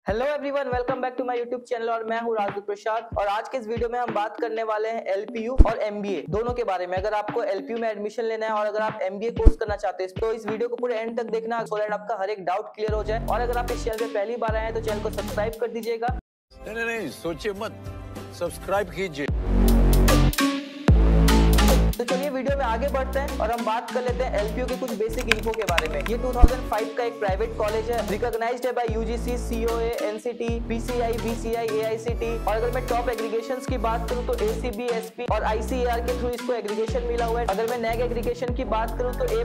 Hello everyone, welcome back to my YouTube channel और मैं हूं राजदूत प्रसाद। और आज के इस वीडियो में हम बात करने वाले हैं एलपीयू और एमबीए दोनों के बारे में। अगर आपको एलपीयू में एडमिशन लेना है और अगर आप एमबीए कोर्स करना चाहते हैं तो इस वीडियो को पूरे एंड तक देखना सो दैट आपका हर एक डाउट क्लियर हो जाए। और अगर आप इस चैनल पे पहली बार आए हैं तो चैनल को सब्सक्राइब कर दीजिएगा। नहीं, सोचिए मत, सब्सक्राइब कीजिए। तो चलिए वीडियो में आगे बढ़ते हैं और हम बात कर लेते हैं एलपीयू के कुछ बेसिक इन्फो के बारे में। ये 2005 का एक प्राइवेट कॉलेज है, रिकॉग्नाइज्ड है bye UGC, COA, NCT, PCI, BCI, AICT. और अगर मैं टॉप एग्रीगेशंस की बात करूं तो एसीबी, एसपी और आईसीएआर के थ्रू इसको एग्रीगेशन मिला हुआ है। अगर मैं नैक एग्रीगेशन की बात करूं तो A++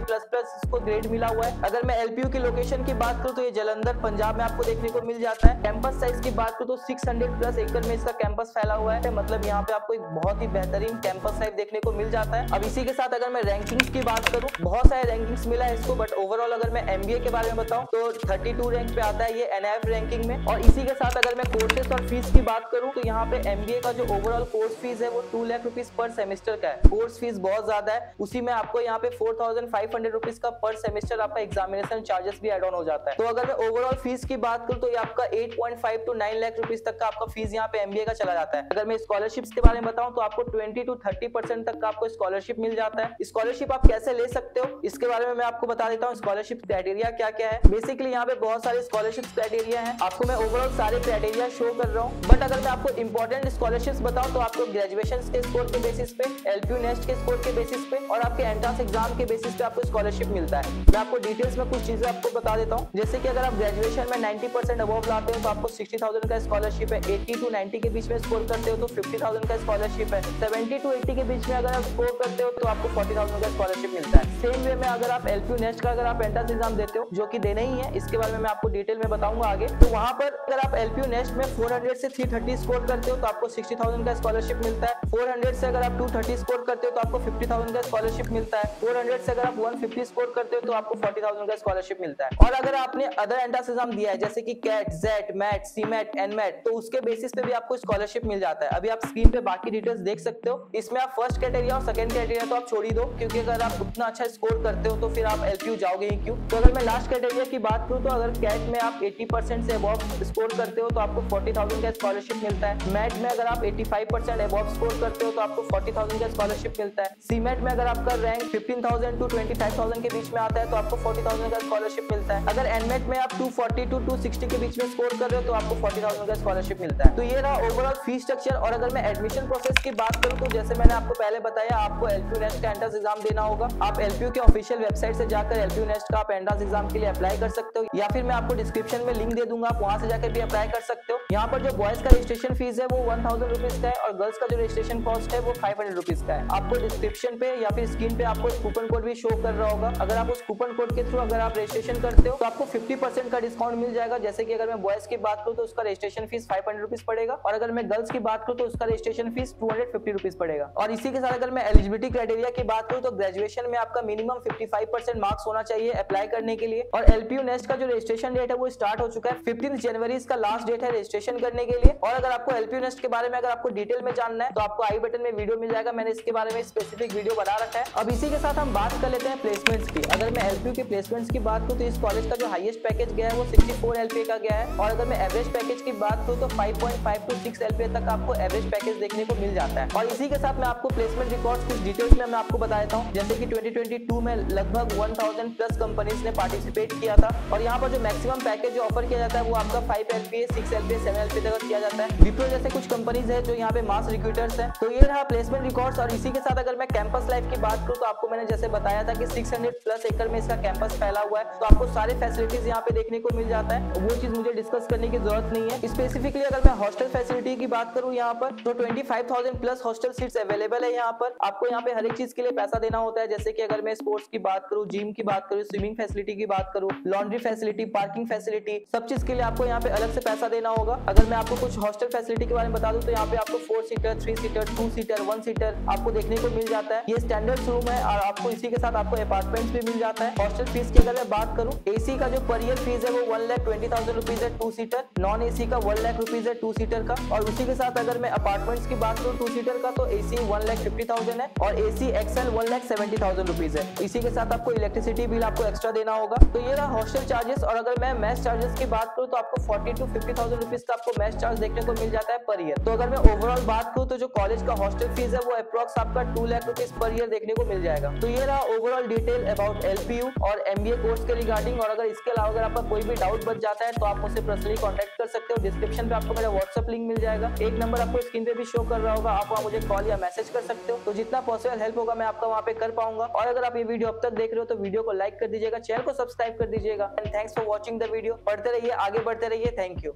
इसको ग्रेड मिला हुआ है। अगर मैं एलपीयू की लोकेशन की बात करूं तो ये जालंधर पंजाब में आपको देखने को मिल जाता है। कैंपस साइज की बात करूं तो 600+ एकड़ में इसका कैंपस फैला हुआ है, मतलब यहाँ पे आपको एक बहुत ही बेहतरीन कैंपस साइज देखने को मिल जाता है। अब इसी के साथ अगर मैं रैंकिंग्स की बात करूं, बहुत सारे रैंकिंग्स मिला है इसको, बट ओवरऑल अगर मैं एमबीए के बारे में बताऊं तो 32 रैंक पे आता है ये एनआईएफ रैंकिंग में। और इसी के साथ अगर मैं कोर्सेस और फीस की बात करूं तो यहाँ पे एमबीए का जो ओवरऑल कोर्स फीस है वो 2 लाख रुपीज पर सेमेस्टर का है। कोर्स फीस बहुत ज्यादा है, उसी में आपको यहाँ पे 4500 रुपीज का पर सेमेस्टर आपका एग्जामिनेशन चार्जेस भी एड ऑन हो जाता है। तो अगर मैं ओवरऑल फीस की बात करूं तो ये आपका 8.5 to 9 लाख रुपीज तक का आपका फीस यहाँ पे एमबीए का चला जाता है। अगर मैं स्कॉलरशिप्स के बारे में बताऊं तो आपको 20 to 30% तक का आपको स्कॉलरशिप मिल जाता है। स्कॉलरशिप आप कैसे ले सकते हो इसके बारे में मैं आपको बता देता हूँ। स्कॉलरशिप क्राइटेरिया क्या क्या है। बेसिकली यहाँ पे बहुत सारे स्कॉलरशिप क्राइटेरिया हैं, आपको मैं ओवरऑल सारे क्राइटेरिया शो कर रहा हूँ। बट अगर मैं आपको इंपॉर्टेंट स्कॉलरशिप्स बताऊं तो आपको ग्रेजुएशन के स्कोर के बेसिस पे, एलपीयू नेस्ट के स्कोर के बेसिस पे और आपके एंट्रेंस एग्जाम के बेसिस पे आपको स्कॉलरशिप मिलता है। मैं आपको डिटेल्स में कुछ चीजें आपको बता देता हूँ। जैसे कि अगर आप ग्रेजुएशन में 90% अबव लाते हो तो आपको 60,000 का स्कॉलरशिप है। 80 to 90 के बीच में स्कोर करते हो तो 50,000 का स्कॉलरशिप है। 70 to 80 के बीच में अगर आप स्कोर करते हो तो आपको 40,000 का स्कॉलरशिप मिलता है। सेम वे में अगर आप एलपीयू नेस्ट का अगर आप एंट्रेंस एग्जाम देते हो, जो कि देना ही है, इसके बारे में मैं आपको डिटेल में बताऊंगा आगे। तो वहां पर अगर आप एलपीयू नेस्ट में 400 से 330 स्कोर करते हो तो आपको 60,000 का स्कॉलरशिप मिलता है। 400 से अगर आप 230 स्कोर करते हो तो आपको 50,000 का स्कॉलरशिप मिलता है। 400 से अगर आप 150 स्कोर करते हो तो आपको 40,000 का स्कॉलरशिप मिलता है। और अगर आपने अदर एंट्रेंस एग्जाम दिया है जैसे कि cat, jet, mat, CMAT, NMAT, तो उसके बेसिस पे भी आपको स्कॉलरशिप मिल जाता है। अभी आप स्क्रीन पे बाकी डिटेल्स देख सकते हो। इसमें आप फर्स्ट क्राइटेरिया और सेकंड क्राइटेरिया तो आप छोड़ ही दो, क्योंकि अगर आप उतना अच्छा स्कोर करते हो तो फिर आप एलपीयू जाओगे ही क्यों। तो अगर मैं लास्ट क्राइटेरिया की बात करूं तो अगर कैट में आप 80% से अबव स्कोर करते हो तो आपको 40,000 का स्कॉलरशिप मिलता है। मैट में अगर आप 85% अबव स्कोर करते हो तो आपको 40,000 का स्कॉलरशिप मिलता है। सीमेट में अगर आपका रैंक 15,000 to 25,000 के बीच में आता है तो आपको 40,000 का स्कॉलरशिप मिलता है। अगर एनमेट में आप 240 to 260 के बीच में स्कोर कर रहे हो तो आपको 40,000 का स्कॉलरशिप मिलता है। तो ये रहा ओवरऑल फीस स्ट्रक्चर। और अगर मैं एडमिशन प्रोसेस की बात करूं तो जैसे मैंने आपको पहले बताया, आपको एलपीयू नेस्ट का एंट्रेंस एग्जाम देना होगा। आप एलपीयू के ऑफिशियल वेबसाइट से जाकर एलपीयू नेस्ट का आप एंट्रेंस एग्जाम के लिए अप्लाई कर सकते हो, या फिर मैं आपको डिस्क्रिप्शन में लिंक दे दूंगा, आप वहां से जाकर भी अप्लाई कर सकते हो। यहाँ पर जो बॉयज का रजिस्ट्रेशन फीस है वो 1000 रुपीज का है और गर्ल्स का जो रजिस्ट्रेशन कॉस्ट है वो 500 रुपीज का है। आपको डिस्क्रिप्शन पे या फिर स्क्रीन पे आपको कूपन कोड भी शो कर रहा होगा। अगर आप उस कूपन कोड के थ्रू अगर आप रजिस्ट्रेशन करते हो तो आपको 50% का डिस्काउंट मिल जाएगा। जैसे कि अगर मैं बॉयज की बात करूँ तो उसका रजिस्ट्रेशन फीस 500 रुपीज पड़ेगा और अगर मैं गर्ल्स की बात करूँ तो उसका रजिस्ट्रेशन फीस 250 रुपीज पड़ेगा। और इसी के साथ अगर मैं एलिजिबिलिटी क्राइटेरिया की बात करूँ तो ग्रेजुएशन में आपका मिनिमम 55% मार्क्स होना चाहिए अप्लाई करने के लिए। और एलपीयू नेस्ट का जो रजिस्ट्रेशन डेट है वो स्टार्ट हो चुका है। 15 जनवरी इसका लास्ट डेट है रजिस्ट्रेशन करने के लिए। और अगर आपको एलपीयू नेस्ट के बारे में अगर आपको डिटेल में जानना है तो आपको आई बटन में वीडियो मिल जाएगा, मैंने इसके बारे में स्पेसिफिक वीडियो बना रखा है। अब इसी के साथ हम बात कर लेते हैं प्लेसमेंट्स की। अगर मैं एलपीयू के प्लेसमेंट्स की बात करूँ तो इस कॉलेज का जो हाईएस्ट पैकेज गया है वो 64 एलपीए का गया है। और अगर मैं एवरेज पैकेज की बात करूँ तो 5.5 to 6 एलपीए तक आपको एवरेज पैकेज देखने को मिल जाता है। और इसी के साथ मैं आपको प्लेसमेंट रिकॉर्ड्स कुछ डिटेल्स में मैं आपको बता देता हूँ। जैसे कि 2022 में लगभग 1000+ कंपनीज ने पार्टिसिपेट किया था और यहाँ पर जो मैक्सिमम पैकेज जो ऑफर किया जाता है वो आपका 5 एलपीए, 6 एलपीए, 7 एलपीए तक किया जाता है। विप्रो जैसे कुछ कंपनीज है जो यहाँ पे मास रिक्रूटर्स हैं। तो ये रहा प्लेसमेंट रिकॉर्ड्स। और इसी के साथ अगर मैं कैंपस लाइफ की बात करूँ तो आपको मैंने जैसे बताया था कि 600+ एकड़ में इसका कैंपस फैला हुआ है, तो आपको सारे फैसिलिटीज यहाँ पे देखने को मिल जाता है। वो चीज मुझे डिस्कस करने की जरूरत नहीं है। स्पेसिफिकली अगर मैं हॉस्टल फैसिलिटी की बात करूँ यहाँ पर तो 25,000+ हॉस्टल सीट्स अवेलेबल है। यहाँ पर आपको यहाँ पे हर एक चीज के लिए पैसा देना होता है। जैसे कि अगर मैं स्पोर्ट्स की बात करूँ, जिम की बात करूँ, स्विमिंग फैसिलिटी की बात करूँ, लॉन्ड्री फैसिलिटी, पार्किंग फैसिलिटी, सब चीज के लिए आपको यहाँ पे अलग से पैसा देना होगा। अगर मैं आपको कुछ हॉस्टल फैसिलिटी के बारे में बता दूं तो यहाँ पे आपको 4 सीटर, 3 सीटर, 2 सीटर, 1 सीटर आपको देखने को मिल जाता है। ये स्टैंडर्ड रूम है और आपको इसी के साथ आपको अपार्टमेंट्स भी मिल जाता है। हॉस्टल फीस की अगर मैं बात करूँ, एसी का जो पर ईयर फीस है वो 1,20,000 रुपीज है 2 सीटर, नॉन एसी का 1 लाख रुपीज है 2 सीटर का। और उसी के साथ अगर मैं अपार्टमेंट्स की बात करूँ 2 सीटर का तो एसी 1,50,000 है और AC XL 1,70,000 रुपीज है। इसी के साथ आपको इलेक्ट्रिसिटी बिल आपको एक्स्ट्रा देना होगा। तो ये रहा हॉस्टल चार्जेस। और अगर मैं मेस चार्जेस की बात करूँ तो आपको 40 to 50,000 रुपीज का आपको मेस चार्ज देखने को मिल जाता है पर ईयर। तो अगर मैं ओवरऑल बात करूँ तो जो कॉलेज का हॉस्टल फीस है वो अप्रॉक्स आपका 2 लाख रुपीज पर ईयर देखने को मिल जाएगा। तो ये रहा ओवरऑल डिटेल अबाउट LPU और MBA कोर्स के रिगार्डिंग। और अगर इसके अलावा अगर आपका कोई भी डाउट बच जाता है तो आप मुझसे पर्सनली कॉन्टैक्ट कर सकते हो। डिस्क्रिप्शन पे आपको मेरा व्हाट्सएप लिंक मिल जाएगा, एक नंबर आपको स्क्रीन पे भी शो कर रहा होगा, आप वहाँ मुझे कॉल या मैसेज कर सकते हो। तो जितना पॉसिबल हेल्प होगा मैं आपका वहाँ पे कर पाऊंगा। और अगर आप ये वीडियो अब तक देख रहे हो तो वीडियो को लाइक कर दीजिएगा, चैनल को सब्सक्राइब कर दीजिएगा। And thanks for watching the video. पढ़ते रहिए, आगे बढ़ते रहिए। Thank you.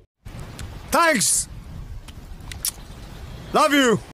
Thanks. Love you.